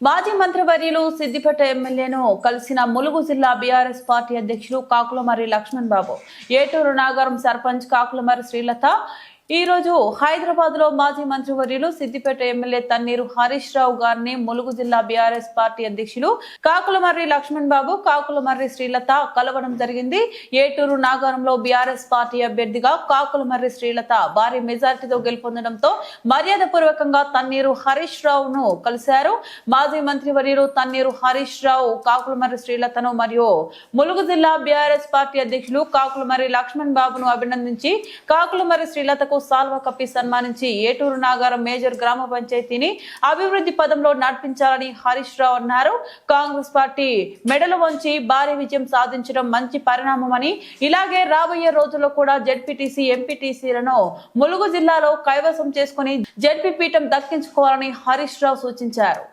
మాజీ మంత్రివర్యులు సిద్దిపేట ఎమ్మెల్యేను కలిసిన ములుగు జిల్లా బీఆర్ఎస్ పార్టీ అధ్యక్షులు కాకులమర్రి లక్ష్మణ్ బాబు, ఏటూరు నాగారం సర్పంచ్ కాకులమర్రి శ్రీలత ఈ రోజు హైదరాబాద్ లో మాజీ మంత్రివర్యులు సిద్దిపేట ఎమ్మెల్యే తన్నీరు హరీష్ రావు గారిని ములుగు జిల్లా బీఆర్ఎస్ పార్టీ అధ్యక్షులు కాకులమర్రి లక్ష్మణ్ బాబు, కాకులమర్రి శ్రీలత కలవడం జరిగింది. ఏటూరు నాగారంలో బీఆర్ఎస్ పార్టీ అభ్యర్థిగా కాకులమర్రి శ్రీలత భారీ మెజార్టీతో గెలుపొందడంతో మర్యాద పూర్వకంగా తన్నీరు హరీష్ రావును కలిశారు. మాజీ మంత్రివర్యులు తన్నీరు హరీష్ రావు కాకులమర్రి శ్రీలతను మరియు ములుగు జిల్లా బీఆర్ఎస్ పార్టీ అధ్యక్షులు కాకులమర్రి లక్ష్మణ్ బాబును అభినందించి కాకులమర్రి శ్రీలతకు సాల్వా కప్పి సన్మానించి ఏటూరు నాగారం మేజర్ గ్రామ పంచాయతీని అభివృద్ధి పదంలో నడిపించాలని హరీష్ రావు అన్నారు. కాంగ్రెస్ పార్టీ మెడలు వంచి భారీ విజయం సాధించడం మంచి పరిణామమని, ఇలాగే రాబోయే రోజుల్లో కూడా జెడ్పీటీసీ, ఎంపీటీసీలను ములుగు జిల్లాలో కైవసం చేసుకుని జెడ్పీ పీఠం దక్కించుకోవాలని హరీష్ రావు సూచించారు.